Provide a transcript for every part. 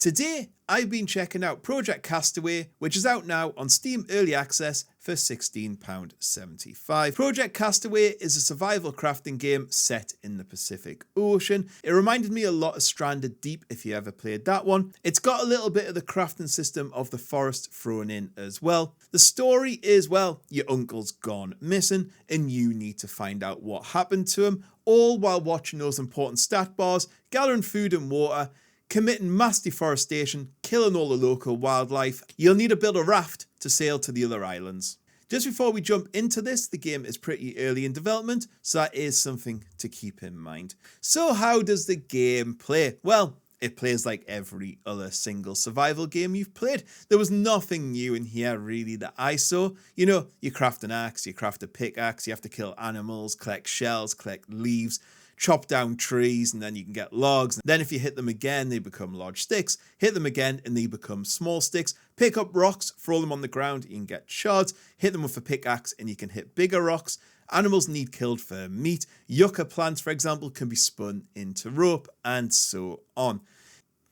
Today, I've been checking out Project Castaway, which is out now on Steam Early Access for £16.75. Project Castaway is a survival crafting game set in the Pacific Ocean. It reminded me a lot of Stranded Deep if you ever played that one. It's got a little bit of the crafting system of The Forest thrown in as well. The story is, well, your uncle's gone missing and you need to find out what happened to him, all while watching those important stat bars, gathering food and water, committing mass deforestation, killing all the local wildlife. You'll need to build a raft to sail to the other islands. Just before we jump into this, the game is pretty early in development, so that is something to keep in mind. So how does the game play? Well, it plays like every other single survival game you've played. There was nothing new in here really that I saw. You know, you craft an axe, you craft a pickaxe, you have to kill animals, collect shells, collect leaves, chop down trees, and then you can get logs. Then if you hit them again, they become large sticks. Hit them again and they become small sticks. Pick up rocks, throw them on the ground, you can get shards. Hit them with a pickaxe and you can hit bigger rocks. Animals need killed for meat. Yucca plants, for example, can be spun into rope, and so on.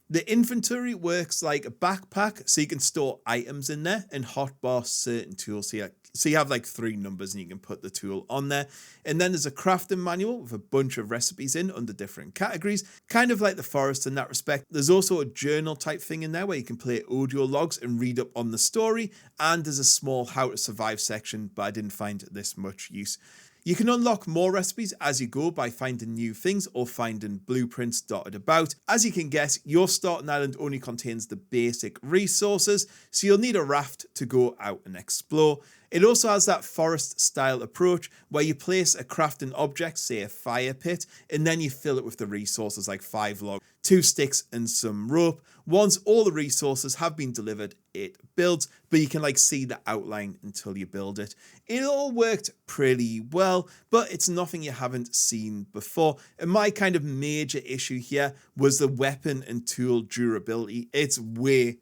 The inventory works like a backpack, so you can store items in there and hotbar certain tools. So you have like 3 numbers and you can put the tool on there. And then there's a crafting manual with a bunch of recipes in under different categories, kind of like The Forest in that respect. There's also a journal type thing in there where you can play audio logs and read up on the story. And there's a small how to survive section, but I didn't find this much use. You can unlock more recipes as you go by finding new things or finding blueprints dotted about. As you can guess, your starting island only contains the basic resources, so you'll need a raft to go out and explore. It also has that forest style approach where you place a crafting object, say a fire pit, and then you fill it with the resources like 5 logs, 2 sticks and some rope. Once all the resources have been delivered, it builds, but you can like see the outline until you build it. It all worked pretty well, but it's nothing you haven't seen before. And my kind of major issue here was the weapon and tool durability. It's way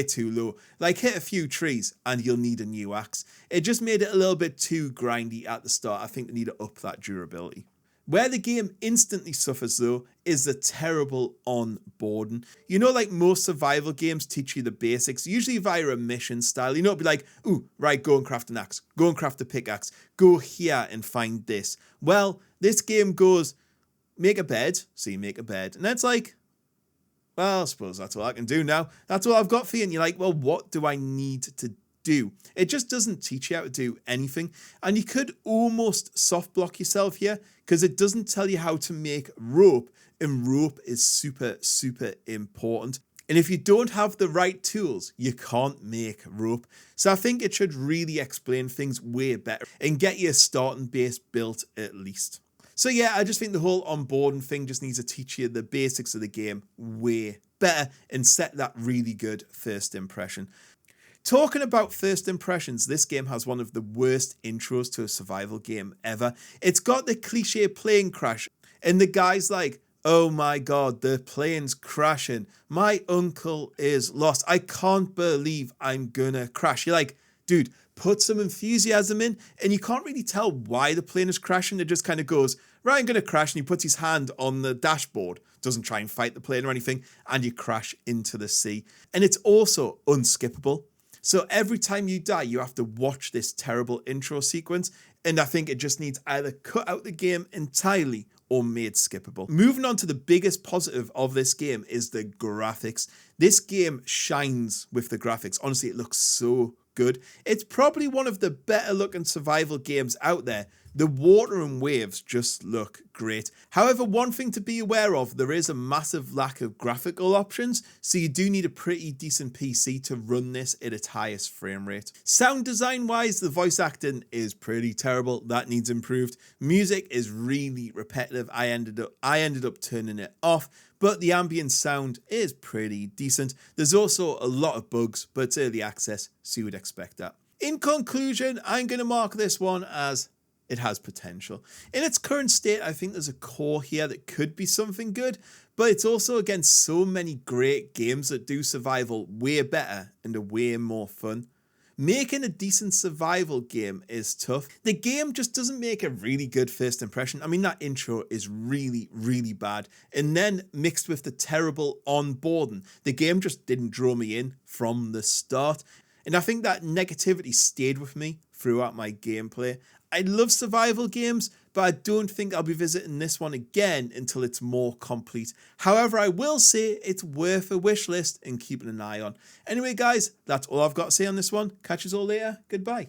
too low. Like hit a few trees and you'll need a new axe. It just made it a little bit too grindy at the start. I think they need to up that durability. Where the game instantly suffers though is the terrible onboarding. You know, like most survival games teach you the basics, usually via a mission style. You know, it'd be like, ooh, right, go and craft an axe, go and craft a pickaxe, go here and find this. Well, this game goes, make a bed, so you make a bed. And that's like, well, I suppose that's all I can do now. That's all I've got for you. And you're like, well, what do I need to do? It just doesn't teach you how to do anything. And you could almost soft block yourself here because it doesn't tell you how to make rope, and rope is super important. And if you don't have the right tools, you can't make rope. So I think it should really explain things way better and get your starting base built at least. So yeah, I just think the whole onboarding thing just needs to teach you the basics of the game way better and set that really good first impression. Talking about first impressions, this game has one of the worst intros to a survival game ever. It's got the cliche plane crash, and the guy's like, oh my god, the plane's crashing. My uncle is lost. I can't believe I'm gonna crash. You're like, dude, put some enthusiasm in, and you can't really tell why the plane is crashing. It just kind of goes, right, I'm gonna crash, and he puts his hand on the dashboard, doesn't try and fight the plane or anything, and you crash into the sea. And it's also unskippable. So every time you die, you have to watch this terrible intro sequence, and I think it just needs either cut out the game entirely or made skippable. Moving on to the biggest positive of this game is the graphics. This game shines with the graphics. Honestly, it looks so good. It's probably one of the better looking survival games out there. The water and waves just look great. However, one thing to be aware of, there is a massive lack of graphical options, so you do need a pretty decent PC to run this at its highest frame rate. Sound design wise, the voice acting is pretty terrible. That needs improved. Music is really repetitive. I ended up turning it off, but the ambient sound is pretty decent. There's also a lot of bugs, but it's early access, so you would expect that. In conclusion, I'm going to mark this one as it has potential. In its current state, I think there's a core here that could be something good, but it's also against so many great games that do survival way better and are way more fun. Making a decent survival game is tough. The game just doesn't make a really good first impression. I mean, that intro is really, really bad. And then mixed with the terrible onboarding, the game just didn't draw me in from the start. And I think that negativity stayed with me throughout my gameplay. I love survival games, but I don't think I'll be visiting this one again until it's more complete. However, I will say it's worth a wish list and keeping an eye on. Anyway, guys, that's all I've got to say on this one. Catch us all later. Goodbye.